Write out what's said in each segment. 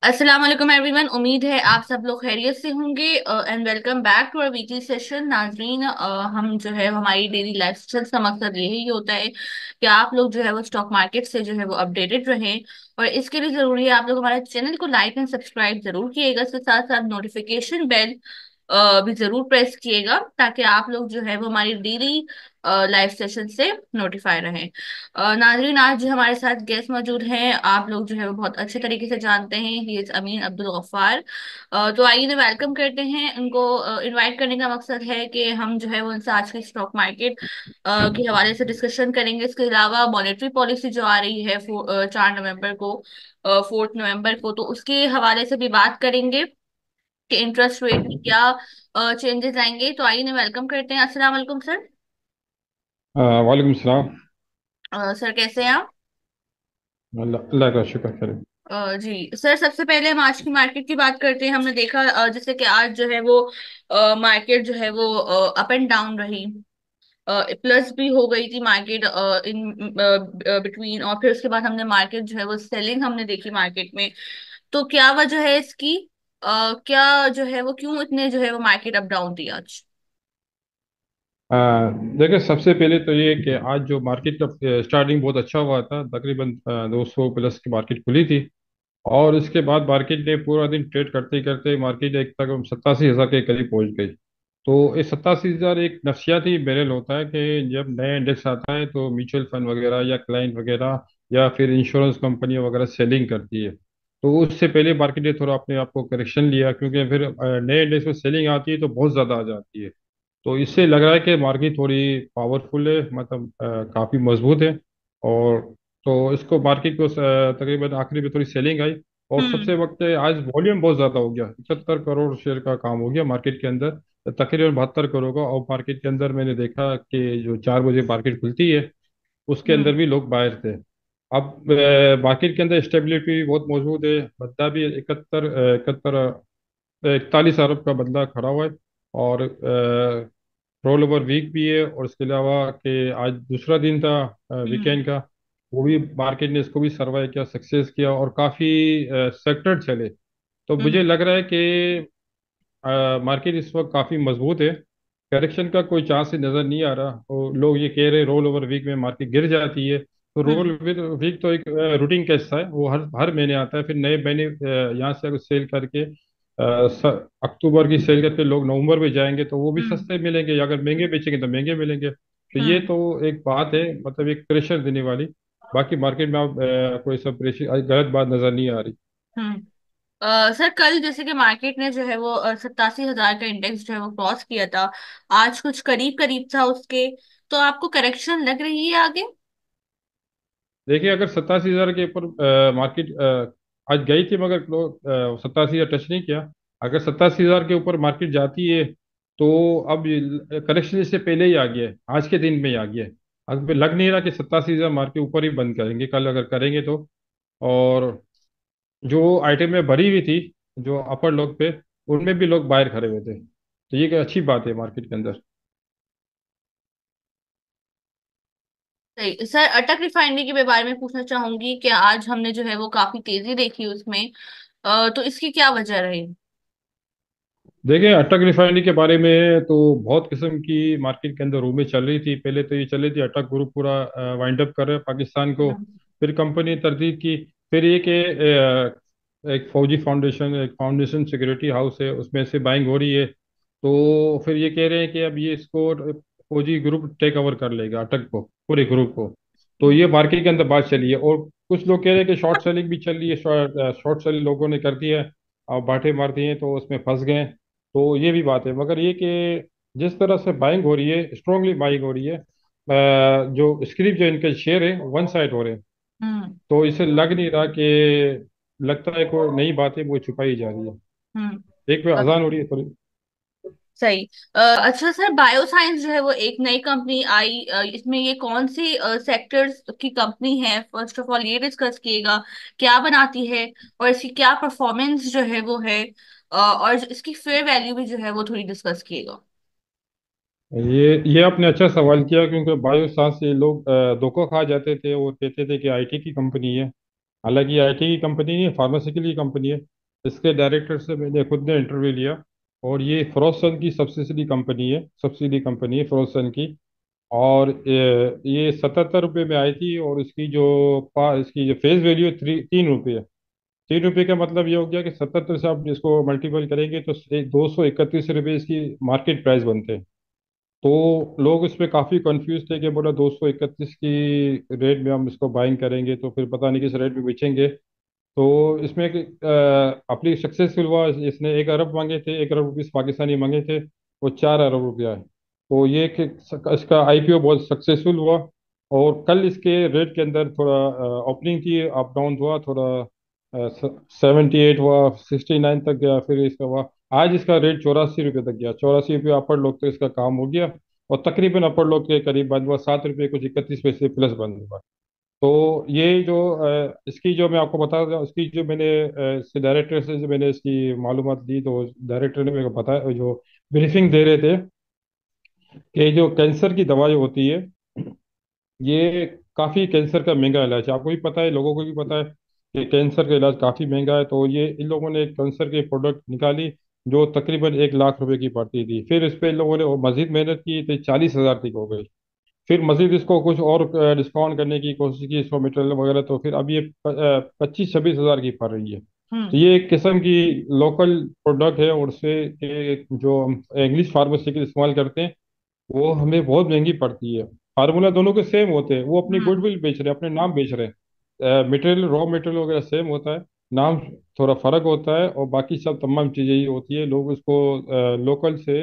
अस्सलाम वालेकुम एवरीवन। उम्मीद है आप सब लोग खैरियत से होंगे and welcome back to our weekly session. नाजरीन, हम जो है हमारी डेली लाइफ स्टाइल का मकसद यही होता है कि आप लोग जो है वो स्टॉक मार्केट से जो है वो अपडेटेड रहें। और इसके लिए जरूरी है आप लोग हमारे चैनल को लाइक एंड सब्सक्राइब जरूर किएगा। इसके साथ साथ नोटिफिकेशन बेल भी जरूर प्रेस किएगा ताकि आप लोग जो है वो हमारी डेली लाइव सेशन से नोटिफाई रहें। नाजरीन, आज जो हमारे साथ गेस्ट मौजूद हैं आप लोग जो है वो बहुत अच्छे तरीके से जानते हैं। ही इज अमीन अब्दुल गफ्फार। तो आइए ना वेलकम करते हैं उनको। इनवाइट करने का मकसद है कि हम जो है वो उनसे आज की स्टॉक मार्केट के हवाले से डिस्कशन करेंगे। इसके अलावा मॉनेटरी पॉलिसी जो आ रही है 4 नवंबर को, 4 नवंबर को, तो उसके हवाले से भी बात करेंगे कि इंटरेस्ट रेट में क्या चेंजेस आएंगे। तो आइए ना वेलकम करते हैं। अस्सलाम वालेकुम सर। वालेकुम सलाम। सर कैसे हैं आप? अल्लाह अल्लाह का शुक्र करें। जी सर, सबसे पहले हम आज की मार्केट की बात करते हैं। हमने देखा जैसे कि आज जो है वो मार्केट जो है वो अप एंड डाउन रही। प्लस भी हो गई थी मार्केट इन बिटवीन, और फिर उसके बाद हमने मार्केट जो है वो सेलिंग हमने देखी मार्केट में। तो क्या वजह है इसकी? क्या जो है वो क्यों इतने जो है वो मार्केट अप डाउन थी आज? आ, देखिए, सबसे पहले तो ये कि आज जो मार्केट का स्टार्टिंग बहुत अच्छा हुआ था। तकरीबन 200 प्लस की मार्केट खुली थी। और इसके बाद मार्केट ने पूरा दिन ट्रेड करते करते मार्केट एक तक 87,000 के करीब पहुंच गई। तो ये 87,000 एक नफसियाती बैरल होता है कि जब नया इंडेक्स आता है तो म्यूचुअल फंड वगैरह या क्लाइंट वगैरह या फिर इंश्योरेंस कंपनी वगैरह सेलिंग करती है। तो उससे पहले मार्केट ने थोड़ा अपने आप को करेक्शन लिया, क्योंकि फिर नए इंडेक्स में सेलिंग आती है तो बहुत ज़्यादा आ जाती है। तो इससे लग रहा है कि मार्केट थोड़ी पावरफुल है, मतलब काफ़ी मजबूत है। और तो इसको मार्केट को तकरीबन आखिरी में थोड़ी सेलिंग आई। और हम्म। सबसे वक्त आज वॉल्यूम बहुत ज़्यादा हो गया, 71 करोड़ शेयर का काम हो गया मार्केट के अंदर। तकरीबन 72 करोड़ का। और मार्केट के अंदर मैंने देखा कि जो 4 बजे मार्केट खुलती है उसके अंदर हम्म। भी लोग बाहर थे। अब मार्केट के अंदर स्टेबिलिटी भी बहुत मौजूद है। बंदा भी 41 अरब का बंदा खड़ा हुआ है। और रोल ओवर वीक भी है। और इसके अलावा कि आज दूसरा दिन था हम्म। वीकेंड का, वो भी मार्केट ने इसको भी सर्वाइव किया, सक्सेस किया और काफ़ी सेक्टर चले। तो मुझे हम्म। लग रहा है कि मार्केट इस वक्त काफ़ी मजबूत है। करेक्शन का कोई चांस ही नज़र नहीं आ रहा। और लोग ये कह रहे रोल ओवर वीक में मार्केट गिर जाती है। तो रोल हम्म। वीक तो एक रूटीन का हिस्सा है, वो हर हर महीने आता है। फिर नए महीने यहाँ से अगर सेल करके अक्टूबर की सेल करके लोग नवंबर में जाएंगे तो वो भी हम्म। सस्ते मिलेंगे, अगर महंगे बेचेंगे तो महंगे मिलेंगे। तो ये हम्म। तो एक बात है, मतलब एक प्रेशर देने वाली। बाकी मार्केट में आप कोई सब प्रेशर गलत बात नज़र नहीं आ रही। हम्म। सर, कल जैसे कि मार्केट ने जो है वो 87,000 का इंडेक्स जो है वो क्रॉस किया था। आज कुछ करीब करीब था उसके। तो आपको करेक्शन लग रही है आगे? देखिए, अगर 87,000 के ऊपर मार्केट आज गई थी, मगर 87,000 टच नहीं किया। अगर 87,000 के ऊपर मार्केट जाती है तो अब करेक्शन इससे पहले ही आ गया है, आज के दिन में ही आ गया है। अब लग नहीं रहा कि 87,000 मार्केट ऊपर ही बंद करेंगे कल, अगर करेंगे तो। और जो आइटम में भरी हुई थी, जो अपर लोग पे, उनमें भी लोग बाहर खड़े हुए थे। तो ये एक अच्छी बात है मार्केट के अंदर। सही सर, अटक रिफाइनरी के बारे में पूछना चाहूंगी कि आज हमने जो है वो काफी तेजी देखी उसमें। तो इसकी क्या वजह रही? देखिए, अटक रिफाइनरी के बारे में तो बहुत किस्म की मार्केट के अंदर रूमें चल रही थी। पहले तो ये चल रही थी अटक ग्रुप पूरा वाइंड अप कर रहा है पाकिस्तान को। हम्म। फिर कंपनी ने तरदीद की। फिर ये कि एक फौजी फाउंडेशन, एक फाउंडेशन सिक्योरिटी हाउस है, उसमें से बाइंग हो रही है। तो फिर ये कह रहे हैं कि अब ये इसको फौजी ग्रुप टेक ओवर कर लेगा अटक को, पूरे ग्रुप को। तो ये मार्केट के अंदर बात चली है। और कुछ लोग कह रहे हैं कि शॉर्ट सेलिंग भी चल रही है, शॉर्ट सेलिंग लोगों ने कर दिया है और बांटे मार दिए हैं, तो उसमें फंस गए हैं। तो ये भी बात है, मगर ये कि जिस तरह से बाइंग हो रही है, स्ट्रांगली बाइंग हो रही है, जो स्क्रिप जो इनके शेयर है वन साइड हो रहे हैं। हम्म। तो इसे लग नहीं रहा कि, लगता है कोई नई बात है वो छुपाई जा रही है। हम्म। एक पे अजान हो रही है थोड़ी। सही। अच्छा सर, बायोसाइंस जो है वो एक नई कंपनी आई। इसमें ये कौन सी सेक्टर्स की कंपनी है, फर्स्ट ऑफ ऑल ये डिस्कस किएगा। क्या बनाती है और इसकी क्या परफॉर्मेंस जो है वो है। और इसकी फेयर वैल्यू भी जो है वो थोड़ी डिस्कस किएगा। ये आपने अच्छा सवाल किया, क्योंकि बायोसांस से लोग धोखा खा जाते थे और कहते थे कि आईटी की कंपनी है। हालांकि ये आईटी की कंपनी नहीं है, फार्मास्यूटिकल की कंपनी है। इसके डायरेक्टर से मैंने खुद ने इंटरव्यू लिया। और ये फरोसन की सब्सिडी कंपनी है फरोसन की। और ये 77 रुपये में आई थी, और इसकी जो फेस वैल्यू है 3 रुपये है। 3 रुपये का मतलब ये हो गया कि 77 से आप इसको मल्टीपल करेंगे तो 231 रुपये इसकी मार्केट प्राइस बनते हैं। तो लोग इसमें काफ़ी कंफ्यूज थे कि बोला 231 की रेट में हम इसको बाइंग करेंगे तो फिर पता नहीं किस रेट में बेचेंगे। तो इसमें अपनी सक्सेसफुल हुआ। इसने 1 अरब मांगे थे, 1 अरब रुपीस पाकिस्तानी मांगे थे। वो 4 अरब रुपया है। तो ये कि इसका आईपीओ बहुत सक्सेसफुल हुआ। और कल इसके रेट के अंदर थोड़ा ओपनिंग थी, अप डाउन हुआ थोड़ा। 78 हुआ, 69 तक गया, फिर इसका हुआ। आज इसका रेट 84 रुपये तक गया। 84 रुपये अपर लोग तो इसका काम हो गया। और तकरीबन अपर लोग के करीब बंद हुआ, 7 रुपये कुछ 31 पैसे प्लस बंद हुआ। तो ये जो इसकी जो मैं आपको बता रहा उसकी जो मैंने इसके डायरेक्टर से जो मैंने इसकी मालूमात दी, तो डायरेक्टर ने मेरे को बताया, जो ब्रीफिंग दे रहे थे, कि जो कैंसर की दवाई होती है, ये काफ़ी कैंसर का महंगा इलाज है। आपको भी पता है, लोगों को भी पता है कि कैंसर का इलाज काफ़ी महंगा है। तो ये इन लोगों ने एक कैंसर की प्रोडक्ट निकाली जो तकरीबन 1 लाख रुपए की पड़ती थी। फिर इस पे इन लोगों ने और मजीद मेहनत की तो 40 हज़ार तक हो गई। फिर मजीद इसको कुछ और डिस्काउंट करने की कोशिश की, इसको मटेरियल वगैरह, तो फिर अब ये 25-26 हज़ार की पड़ रही है। हम्म। तो ये एक किस्म की लोकल प्रोडक्ट है, और उससे जो हम इंग्लिश फार्मेसी के इस्तेमाल करते हैं वो हमें बहुत महंगी पड़ती है। फार्मूला दोनों के सेम होते हैं, वो अपनी हम्म। गुडविल बेच रहे हैं, अपने नाम बेच रहे हैं। मटेरियल, रॉ मटेरियल वगैरह सेम होता है, नाम थोड़ा फर्क होता है, और बाकी सब तमाम चीज़ें ही होती है। लोग उसको लोकल से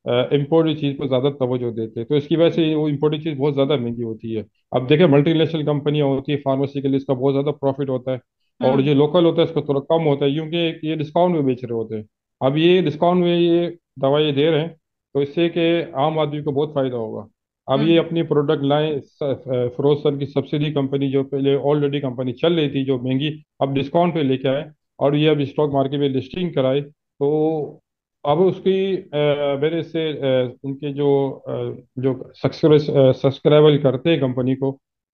इम्पोर्टेड चीज़ को ज़्यादा तवज्जो देते हैं, तो इसकी वजह से वो इम्पोर्टेड चीज़ बहुत ज़्यादा महंगी होती है। अब देखें, मल्टीनेशनल कंपनियां होती है फार्मेसी के लिए, इसका बहुत ज़्यादा प्रॉफिट होता है। और हम्म। जो लोकल होता है इसका थोड़ा कम होता है, क्योंकि ये डिस्काउंट में बेच रहे होते हैं। अब ये डिस्काउंट में ये दवाई दे रहे हैं, तो इससे कि आम आदमी को बहुत फायदा होगा। अब ये हम्म। अपनी प्रोडक्ट लाएं, फरोसन की सब्सिडी कंपनी, जो पहले ऑलरेडी कंपनी चल रही थी जो महंगी, अब डिस्काउंट पे लेके आए, और ये अब स्टॉक मार्केट में लिस्टिंग कराए। तो अब उसकी मेरे से उनके जो सब्सक्राइबर करते हैं कंपनी को,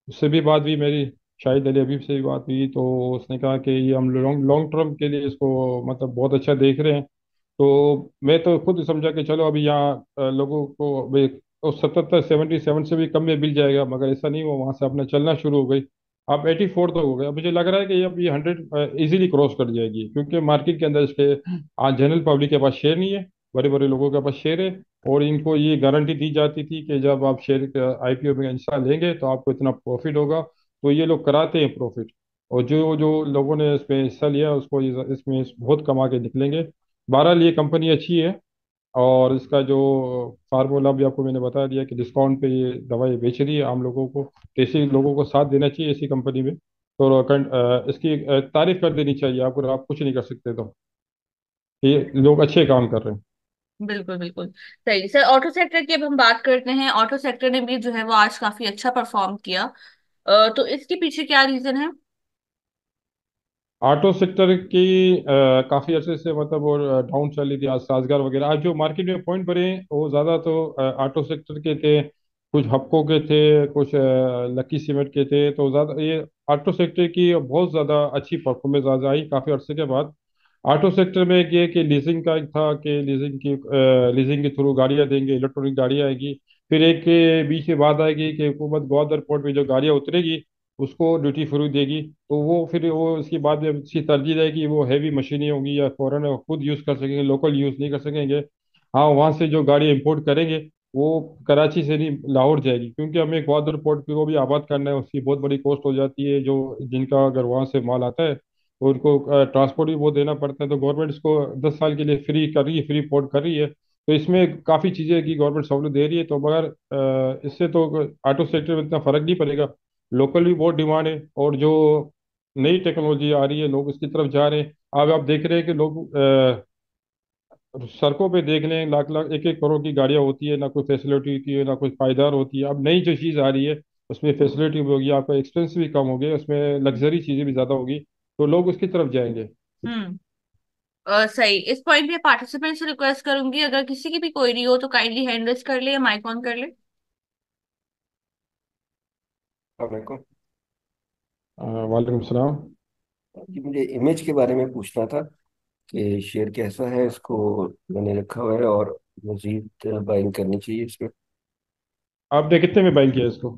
उससे भी बात हुई मेरी। शाहिद अली हबीब से भी बात हुई, तो उसने कहा कि ये हम लॉन्ग लॉन्ग टर्म के लिए इसको मतलब बहुत अच्छा देख रहे हैं। तो मैं तो खुद समझा कि चलो अभी यहाँ लोगों को भाई तो 77 से भी कम में मिल जाएगा, मगर ऐसा नहीं हुआ। वहां से अपना चलना शुरू हो गई। अब 84 तक हो गया। मुझे लग रहा है कि अब ये 100 इजीली क्रॉस कर जाएगी, क्योंकि मार्केट के अंदर इसके आज जनरल पब्लिक के पास शेयर नहीं है, बड़े बड़े लोगों के पास शेयर है। और इनको ये गारंटी दी जाती थी कि जब आप शेयर आईपीओ में हिस्सा लेंगे तो आपको इतना प्रॉफिट होगा। तो ये लोग कराते हैं प्रॉफिट। और जो जो लोगों ने इसमें हिस्सा लिया उसको इसमें बहुत कमा के निकलेंगे। बहरहाल ये कंपनी अच्छी है। और इसका जो फार्मूला भी आपको मैंने बता दिया कि डिस्काउंट पे ये दवाई बेच रही है आम लोगों को, तो ऐसे लोगों को साथ देना चाहिए ऐसी कंपनी में। तो इसकी तारीफ कर देनी चाहिए आपको, आप कुछ नहीं कर सकते तो। ये लोग अच्छे काम कर रहे हैं। बिल्कुल बिल्कुल सही सर। ऑटो सेक्टर की अब हम बात करते हैं। ऑटो सेक्टर ने भी जो है वो आज काफी अच्छा परफॉर्म किया। तो इसके पीछे क्या रीजन है? ऑटो सेक्टर की काफ़ी अरसे से मतलब वो डाउन चल रही थी, आज साजगार वगैरह। आज जो मार्केट में पॉइंट बढ़े हैं, वो ज़्यादा तो ऑटो सेक्टर के थे, कुछ हप्को के थे, कुछ लकी सीमेंट के थे। तो ज़्यादा ये ऑटो सेक्टर की बहुत ज़्यादा अच्छी परफॉर्मेंस आज आई काफ़ी अरसे के बाद। ऑटो सेक्टर में एक ये कि लीजिंग का एक था कि लीजिंग के थ्रू गाड़ियाँ देंगे, इलेक्ट्रॉनिक गाड़ियाँ आएगी। फिर एक के बीच में बात आएगी कि हुकूमत ग्वादर पोर्ट में जो गाड़ियाँ उतरेगी उसको ड्यूटी फ्री देगी। तो वो फिर वो इसकी बाद में इसकी तरजीह रहेगी, वो हैवी मशीनें होंगी या फॉरेन खुद यूज़ कर सकेंगे, लोकल यूज़ नहीं कर सकेंगे। हाँ, वहाँ से जो गाड़ी इंपोर्ट करेंगे वो कराची से नहीं लाहौर जाएगी, क्योंकि हमें ग्वादर पोर्ट को भी आबाद करना है, उसकी बहुत बड़ी कॉस्ट हो जाती है। जो जिनका अगर वहाँ से माल आता है तो उनको ट्रांसपोर्ट भी बहुत देना पड़ता है। तो गवर्नमेंट इसको 10 साल के लिए फ्री कर रही है, फ्री पोर्ट कर रही है। तो इसमें काफ़ी चीज़ें की गवर्नमेंट सहूलत दे रही है। तो मगर इससे तो ऑटो सेक्टर में इतना फ़र्क नहीं पड़ेगा। लोकल भी बहुत डिमांड है, और जो नई टेक्नोलॉजी आ रही है लोग उसकी तरफ जा रहे हैं। अब आप देख रहे हैं कि लोग सड़कों पे देख लें, लाख लाख एक एक करोड़ की गाड़ियां होती है, ना कोई फैसिलिटी होती है ना कोई पायदार होती है। अब नई जो चीज़ आ रही है उसमें फैसिलिटी भी होगी, आपका एक्सपेंस भी कम हो गया, उसमें लग्जरी चीज़ें भी ज़्यादा होगी, तो लोग उसकी तरफ जाएंगे। हम्म। सही। इस पॉइंट पे पार्टिसिपेंट से रिक्वेस्ट करूंगी, अगर किसी की भी क्वेरी हो तो काइंडली हैंड रेस कर ले या माइक ऑन कर ले। वालेकुम। वालेकुम सलाम। जी मुझे इमेज के बारे में पूछना था। कि शेयर कैसा है, इसको मैंने रखा हुआ है और मजीद बाइंग करनी चाहिए इसमें। आपने कितने में बाइंग किया इसको?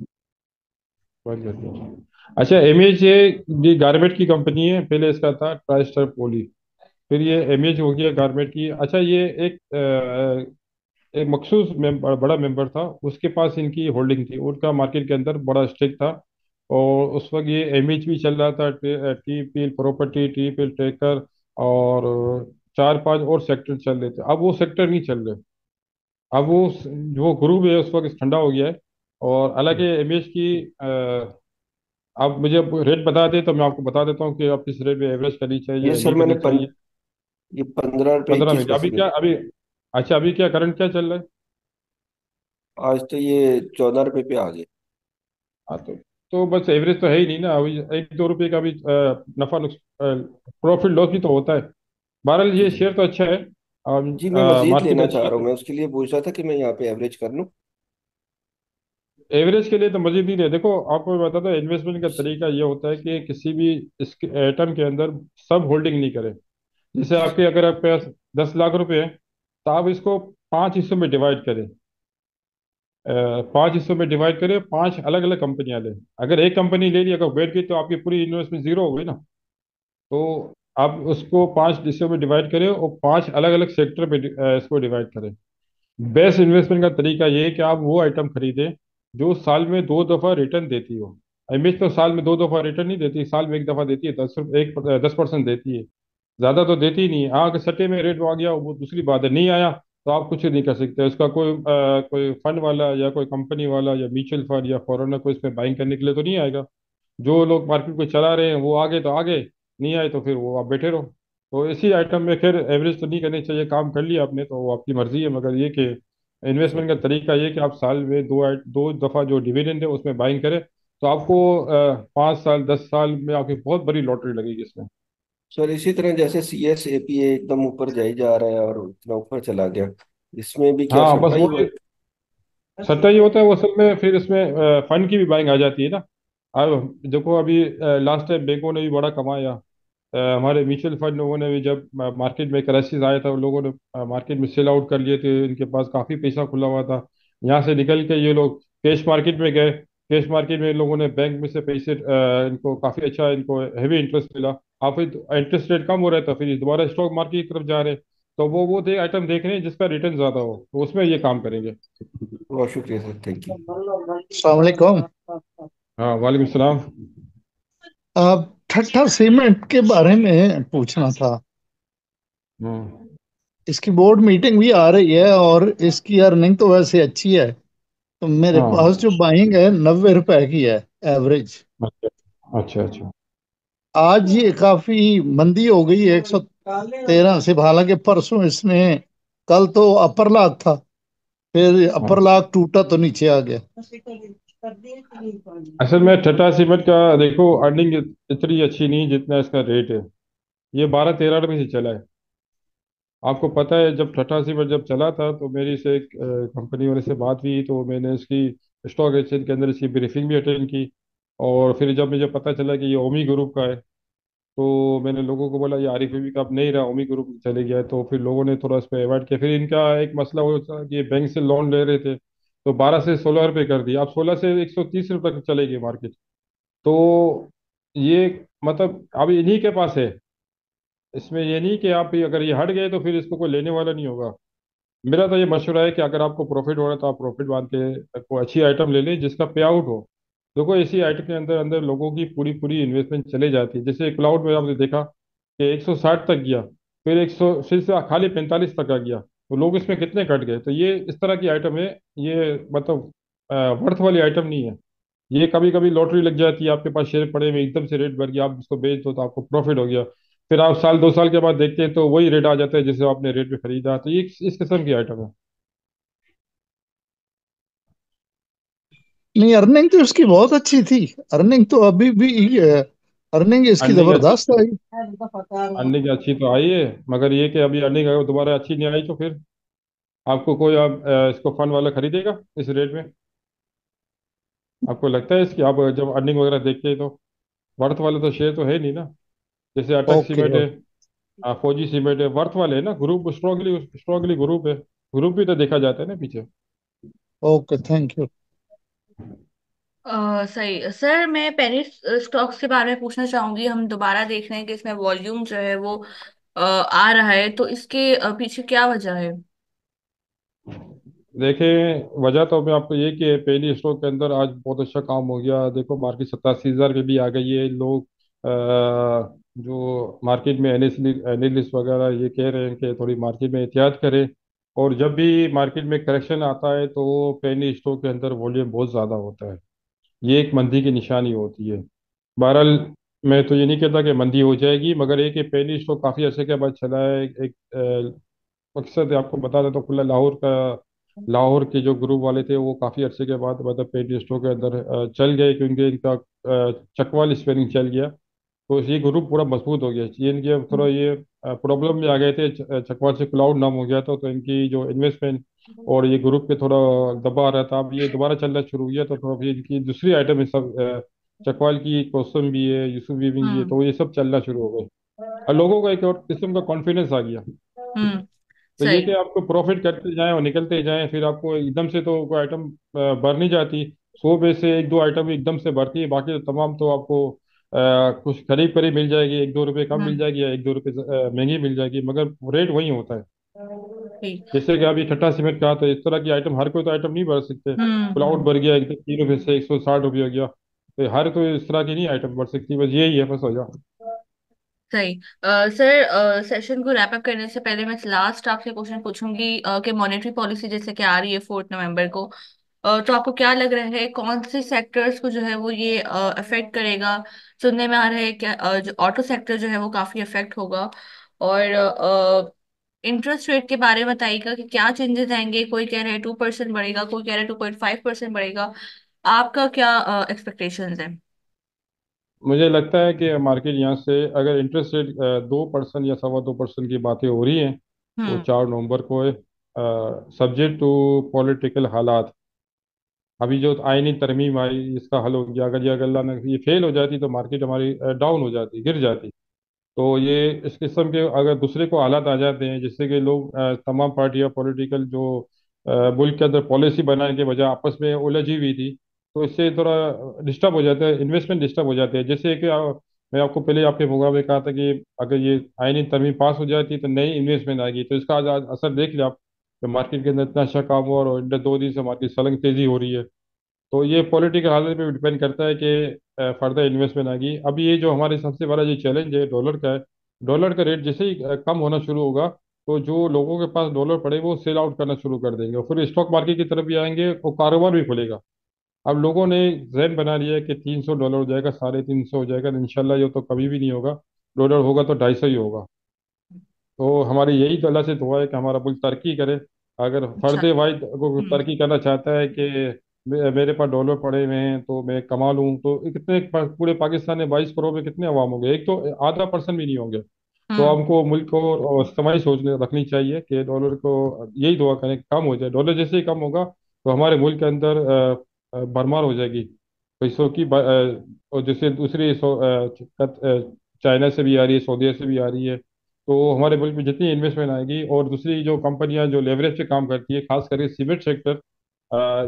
बाइंग करते हैं। अच्छा, एमएच ये गारमेंट की कंपनी है। पहले इसका था ट्राइस्टर पॉली, फिर ये एमएच हो गया गारमेंट की। अच्छा, ये एक मखसूस बड़ा मेंबर था, उसके पास इनकी होल्डिंग थी, उनका मार्केट के अंदर बड़ा स्टेक था। और उस वक्त ये एमएच भी चल रहा था, टी पील प्रॉपर्टी, टी पील ट्रेकर, और चार पांच और सेक्टर चल रहे थे। अब वो सेक्टर नहीं चल रहे। अब जो ग्रुप है उस वक्त ठंडा हो गया है। और हालांकि एमएच की आप मुझे रेट बता दें तो मैं आपको बता देता हूँ कि आप किस रेट में एवरेज करनी ये चाहिए सर नहीं मैंने करनी चाहिए। ये 15 रुपये 15 मिनट 21 पैसे अभी में। क्या अभी? अच्छा, अभी क्या करंट क्या चल रहा है? आज तो ये 14 रुपये पे आ गए। हाँ, तो बस एवरेज तो है ही नहीं ना अभी। एक दो रुपए का भी नफा नुक्स प्रॉफिट लॉस भी तो होता है। बहरहाल जी ये जी। शेयर तो अच्छा है। जी मैं मजीद मार्केट लेना अच्छी चाह रहा हूँ, है। मैं उसके लिए पूछ रहा था कि मैं यहाँ पे एवरेज कर लूँ। एवरेज के लिए तो मजीद नहीं है। देखो, आपको मैं बताता हूँ, इन्वेस्टमेंट का तरीका ये होता है कि किसी भी इसके आइटम के अंदर सब होल्डिंग नहीं करें। जैसे जी जी। आपके अगर आपके पास 10 लाख रुपए है, तो आप इसको पांच हिस्सों में डिवाइड करें। पांच हिस्सों में डिवाइड करें, पांच अलग अलग कंपनियां लें। अगर एक कंपनी ले ली, अगर बैठ गई, तो आपकी पूरी इन्वेस्टमेंट जीरो हो गई ना। तो आप उसको पांच हिस्सों में डिवाइड करें और पांच अलग अलग सेक्टर में इसको डिवाइड करें। बेस्ट इन्वेस्टमेंट का तरीका ये है कि आप वो आइटम खरीदें जो साल में दो दफा रिटर्न देती हो। एमएच तो साल में दो दफा रिटर्न नहीं देती, साल में एक दफा देती है। 10% देती है, ज्यादा तो देती ही नहीं है। हाँ, अगर सट्टे में रेट आ गया वो दूसरी बात है, नहीं आया तो आप कुछ नहीं कर सकते। उसका कोई फंड वाला या कोई कंपनी वाला या म्यूचुअल फंड या फॉरेनर को इसमें बाइंग करने के लिए तो नहीं आएगा। जो लोग मार्केट को चला रहे हैं वो आगे तो आगे, नहीं आए तो फिर वो आप बैठे रहो। तो इसी आइटम में खैर एवरेज तो नहीं करनी चाहिए। काम कर लिया आपने तो वो आपकी मर्जी है, मगर ये कि सर इन्वेस्टमेंट का तरीका ये कि आप साल में दो दफा जो डिविडेंड है उसमें बाइंग करें, तो आपको 5 साल 10 साल में आपकी बहुत बड़ी लॉटरी लगेगी इसमें। सर इसी तरह जैसे CSAPA एकदम ऊपर जाई जा रहा है और इतना ऊपर चला गया, इसमें भी क्या हाँ, बस सट्टा ही हुआ? वो सट्टा ही होता है वो। असल में फिर इसमें फंड की भी बाइंग आ जाती है ना। अब देखो, अभी लास्ट टाइम बैंकों ने भी बड़ा कमाया। हमारे म्यूचुअल फंड लोगों ने भी, जब मार्केट में क्राइसिस आया था, उन लोगों ने मार्केट में सेल आउट कर लिए थे। इनके पास काफ़ी पैसा खुला हुआ था। यहाँ से निकल के ये लोग कैश मार्केट में गए। कैश मार्केट में इन लोगों ने बैंक में से पैसे इनको काफ़ी अच्छा, इनको हैवी इंटरेस्ट मिला। आप फिर इंटरेस्ट रेट कम हो रहा था, फिर दोबारा स्टॉक मार्केट की तरफ जा रहे हैं। तो वो आइटम देख रहे हैं जिसका रिटर्न ज़्यादा हो, तो उसमें ये काम करेंगे। बहुत शुक्रिया सर, थैंक यू। अस्सलाम वालेकुम। हाँ, वालेकुम सलाम। अब ठट्टा सीमेंट के बारे में पूछना था। हम्म। इसकी बोर्ड मीटिंग भी आ रही है और इसकी अर्निंग तो वैसे अच्छी है। तो मेरे पास हाँ। जो बाइंग है 90 रुपए की है एवरेज। अच्छा अच्छा अच्छा। आज ये काफी मंदी हो गई है 113 से। हालांकि परसों इसने, कल तो अपर लाख था, फिर अपर हाँ, लाख टूटा तो नीचे आ गया। असल में टाटा सीमेंट का देखो, अर्निंग इतनी अच्छी नहीं जितना इसका रेट है। ये 12-13 रुपये से चला है। आपको पता है, जब टाटा सीमेंट जब चला था तो मेरी से एक कंपनी वाले से बात हुई, तो मैंने इसकी स्टॉक एक्सचेंज के अंदर इसकी ब्रीफिंग भी अटेंड की। और फिर जब मुझे पता चला कि ये ओमी ग्रुप का है, तो मैंने लोगों को बोला ये आरिफ बीवी का अब नहीं रहा, ओमी ग्रुप में चले गया है। तो फिर लोगों ने थोड़ा इस पर अवॉइड किया। फिर इनका एक मसला वो था कि ये बैंक से लोन ले रहे थे, तो 12 से 16 रुपये कर दिया। अब 16 से 130 रुपये तक चलेगी मार्केट। तो ये मतलब अभी इन्हीं के पास है। इसमें ये नहीं कि आप अगर ये हट गए तो फिर इसको कोई लेने वाला नहीं होगा। मेरा तो ये मशवरा है कि अगर आपको प्रॉफिट हो रहा है तो आप प्रॉफिट मान के कोई अच्छी आइटम ले लें जिसका पे आउट हो। देखो, इसी आइटम के अंदर अंदर लोगों की पूरी पूरी इन्वेस्टमेंट चले जाती है। जैसे क्लाउड में आपने देखा कि 160 तक गया, फिर 100, फिर से खाली 45 तक आ गया, तो लोग इसमें कितने कट गए। तो ये इस तरह की आइटम है। ये मतलब वर्थ वाली आइटम नहीं है। ये कभी कभी लॉटरी लग जाती है, आपके पास शेयर पड़े हुए एकदम से रेट बढ़ गया, आप इसको बेच दो तो आपको प्रॉफिट हो गया। फिर आप साल 2 साल के बाद देखते हैं तो वही रेट आ जाता है जिसे आपने रेट पे खरीदा। तो ये इस किस्म की आइटम है। नहीं, अर्निंग तो इसकी बहुत अच्छी थी। अर्निंग तो अभी भी, अर्निंग इसकी अर्निंग अच्छी जबरदस्त आई। अर्निंग अच्छी तो आई है, मगर ये कि अभी अर्निंग अगर दोबारा अच्छी नहीं आई तो फिर आपको कोई आप इसको फंड वाला खरीदेगा इस रेट में? आपको लगता है इसकी, आप जब अर्निंग वगैरह देखते हैं तो वर्थ वाला तो शेयर तो है नहीं ना। जैसे अटक ओके सीमेंट है, फौजी सीमेंट है, वर्थ वाले है ना, ग्रुप स्ट्रांगली स्ट्रांगली ग्रुप है। ग्रुप भी तो देखा जाता है ना पीछे। Okay, thank you. सही सर, मैं पेनी स्टॉक्स के बारे में पूछना चाहूंगी। हम दोबारा देख रहे हैं कि इसमें वॉल्यूम जो है वो आ रहा है, तो इसके पीछे क्या वजह है? देखें, वजह तो मैं आपको ये कि पहली स्टॉक के अंदर आज बहुत अच्छा काम हो गया। देखो मार्केट 87,000 के भी आ गई है। लोग जो मार्केट में एनालिस्ट वगैरह ये कह रहे हैं कि थोड़ी मार्केट में एहतियात करें। और जब भी मार्केट में करेक्शन आता है तो वो पहली स्टॉक के अंदर वॉल्यूम बहुत ज़्यादा होता है। ये एक मंदी की निशानी होती है। बहरहाल, मैं तो ये नहीं कहता कि मंदी हो जाएगी, मगर एक पहली स्टॉक काफ़ी अर्से के बाद चला है। एक मकसद आपको बता दें तो खुला लाहौर का, लाहौर के जो ग्रुप वाले थे वो काफ़ी अरसे के बाद मतलब पेटी स्टोर के अंदर चल गए, क्योंकि इनका चकवाल स्पेलिंग चल गया। तो ये ग्रुप पूरा मजबूत हो गया। ये इनके अब थोड़ा ये प्रॉब्लम में आ गए थे। चकवाल से क्लाउड नाम हो गया था, तो इनकी जो इन्वेस्टमेंट और ये ग्रुप पे थोड़ा दबा रहा था। अब ये दोबारा चलना शुरू हो गया तो थोड़ा फिर इनकी दूसरी आइटम है सब, चकवाल की कोसम भी है, यूसुफ वीविंग भी है, हम्म। तो ये सब चलना शुरू हो गए और लोगों का एक और किस्म का कॉन्फिडेंस आ गया। हम्म। तो ये सही। कि आपको प्रॉफिट करते जाएं और निकलते जाएं, फिर आपको एकदम से तो कोई आइटम बढ़ नहीं जाती। 100 में से एक दो आइटम एकदम से बढ़ती है, बाकी तो तमाम तो आपको कुछ करीब करीब मिल जाएगी। एक दो रुपए कम मिल हम्म। जाएगी या एक दो रुपए महंगी मिल जाएगी, मगर रेट वही होता है। ठीक। जैसे कि अभी ठट्टा सीमेंट कहा, तो इस तरह की आइटम हर कोई तो आइटम नहीं बढ़ सकते। प्लाउड बढ़ गया एकदम 3 रुपए से 160 रुपये हो गया, तो हर कोई इस तरह की नहीं आइटम बढ़ सकती। बस यही है, बस हो जा। सही। सर, सेशन को रैप अप करने से पहले मैं लास्ट आपसे क्वेश्चन पूछूंगी कि मॉनेटरी पॉलिसी जैसे कि आ रही है 4 नवंबर को, तो आपको क्या लग रहा है कौन से सेक्टर्स को जो है वो ये अफेक्ट करेगा? सुनने में आ रहा है कि जो ऑटो सेक्टर जो है वो काफी अफेक्ट होगा। और इंटरेस्ट रेट के बारे में बताइएगा कि क्या चेंजेस आएंगे। कोई कह रहा है 2% बढ़ेगा, कोई कह रहा है 2.5% बढ़ेगा। आपका क्या एक्सपेक्टेशंस है? मुझे लगता है कि मार्केट यहाँ से अगर इंटरेस्ट रेट 2% या 2.25% की बातें हो रही हैं, तो हम्म। 4 नवंबर को है, सब्जेक्ट टू पॉलिटिकल हालात। अभी जो आईनी तरमीम आई इसका हल हो गया, अगर ये अगर अल्लाह ने ये फेल हो जाती तो मार्केट हमारी डाउन हो जाती, गिर जाती। तो ये इस किस्म के अगर दूसरे को हालात आ जाते हैं, जिससे कि लोग तमाम पार्टियां पॉलिटिकल जो मुल्क के अंदर पॉलिसी बनाने के बजाय आपस में उलझी हुई थी, तो इससे थोड़ा डिस्टर्ब हो जाता है, इन्वेस्टमेंट डिस्टर्ब हो जाते हैं। जैसे कि मैं आपको पहले आपके प्रोग्राम में कहा था कि अगर ये आईनी तरमीम पास हो जाती तो नई इन्वेस्टमेंट आएगी। तो इसका आज असर देख लिया आप, मार्केट के अंदर इतना अच्छा काम हुआ और इंटर 2 दिन से मार्केट सलंग तेजी हो रही है। तो ये पॉलिटिकल हालत पे डिपेंड करता है कि फर्दर इन्वेस्टमेंट आएगी। अभी ये जो हमारे सबसे बड़ा जो चैलेंज है डॉलर का है। डॉलर का रेट जैसे ही कम होना शुरू होगा, तो जो लोगों के पास डॉलर पड़े वो सेल आउट करना शुरू कर देंगे और फिर स्टॉक मार्केट की तरफ भी आएंगे और कारोबार भी खुलेगा। अब लोगों ने जहन बना लिया है कि $300 हो जाएगा, 350 हो जाएगा, इंशाल्लाह ये तो कभी भी नहीं होगा। डॉलर होगा तो 250 ही होगा। तो हमारी यही तो अल्लाह से दुआ है कि हमारा मुल्क तरक्की करे। अगर अच्छा। फर्द वाहिद को हम्म। तरक्की करना चाहता है कि मेरे पास डॉलर पड़े हुए हैं तो मैं कमा लूँ, तो कितने पूरे पाकिस्तान में 22 करोड़ में कितने अवाम होंगे? एक तो आधा परसेंट भी नहीं होंगे। तो हम्म। हमको मुल्क को इज्तिमाई सोच रखनी चाहिए कि डॉलर को, यही दुआ करें कि कम हो जाए। डॉलर जैसे ही कम होगा तो हमारे मुल्क के अंदर भरमार हो जाएगी पैसों की। और जैसे दूसरी चाइना से भी आ रही है, सऊदीया से भी आ रही है। तो हमारे मुल्क में जितनी इन्वेस्टमेंट आएगी और दूसरी जो कंपनियां जो लेवरेज पे काम करती है, खास करके सीमेंट सेक्टर,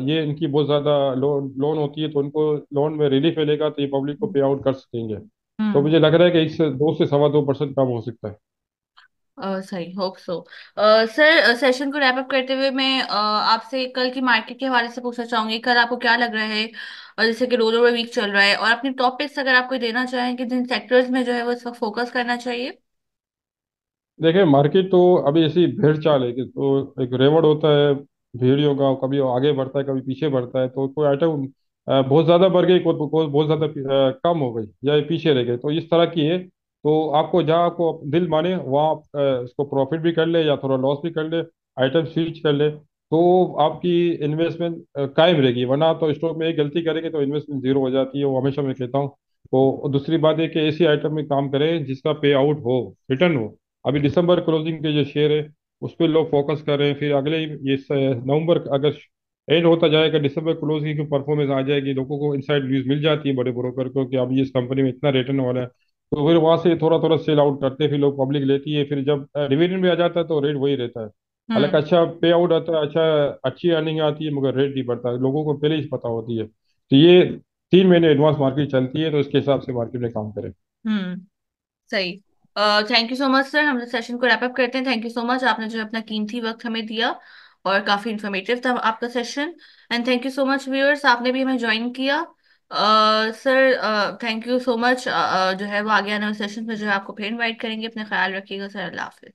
ये इनकी बहुत ज़्यादा लोन लोन होती है, तो उनको लोन में रिलीफ मिलेगा तो ये पब्लिक को पे आउट कर सकेंगे। तो हम्म। मुझे लग रहा है कि 1 से 2 से 2.25% कम हो सकता है। सही, होप सो। सर, सेशन को रैप अप करते हुए मैं आपसे कल की मार्केट के हवाले से पूछना चाहूंगी। कल आपको क्या लग रहा है? जैसे कि रोल ओवर वीक चल रहा है, और अपनी टॉपिक्स अगर आप कोई देना चाहें कि जिन सेक्टर्स में जो है वो इस वक्त फोकस करना चाहिए। देखिए, मार्केट तो अभी ऐसी भेड़ चाल है कि तो एक रेवड़ होता है भेड़ियों का, कभी वो आगे बढ़ता है कभी पीछे बढ़ता है। तो कोई आइटम बहुत ज्यादा बढ़ गई, कोई बहुत ज्यादा कम हो गई या ये पीछे रह गए, तो इस तरह की है। तो आपको जहाँ आपको दिल माने वहाँ आप इसको प्रॉफिट भी कर ले या थोड़ा लॉस भी कर ले, आइटम स्विच कर ले, तो आपकी इन्वेस्टमेंट कायम रहेगी। वरना तो स्टॉक में एक गलती करेंगे तो इन्वेस्टमेंट जीरो हो जाती है, वो हमेशा मैं कहता हूँ। तो दूसरी बात है कि ऐसी आइटम में काम करें जिसका पे आउट हो, रिटर्न हो। अभी दिसंबर क्लोजिंग के जो शेयर है उस पर लोग फोकस कर रहे हैं, फिर अगले ये नवंबर अगर एंड होता जाएगा, दिसंबर क्लोजिंग की परफॉर्मेंस आ जाएगी, लोगों को इनसाइड न्यूज मिल जाती है बड़े ब्रोकर को कि अब ये इस कंपनी में इतना रिटर्न वाला है। तो फिर वहां से थोड़ा थोड़ा सेल आउट करते हैं, फिर लोग पब्लिक लेती है, फिर जब डिविडेंड में आ जाता है तो रेट वही रहता है। हालांकि हम्म। अच्छा पे आउट आता है, अच्छा अच्छी अर्निंग आती है, मगर रेट नहीं बढ़ता, लोगों को पहले ही पता होती है। तो ये 3 महीने एडवांस मार्केट चलती है, तो इसके हिसाब से मार्केट में काम करें। हम्म। सही। Thank you so much sir, हम सेशन को रैप अप करते हैं। थैंक यू सो मच, आपने जो अपना कीमती वक्त हमें दिया, और काफी इंफॉर्मेटिव था आपका session. And thank you so much viewers, आपने भी हमें ज्वाइन किया। Sir thank you so much. जो है वो आगे आने वाले सेशन में जो है आपको फिर इनवाइट करेंगे। अपना ख्याल रखिएगा सर, अल्लाह हाफिज।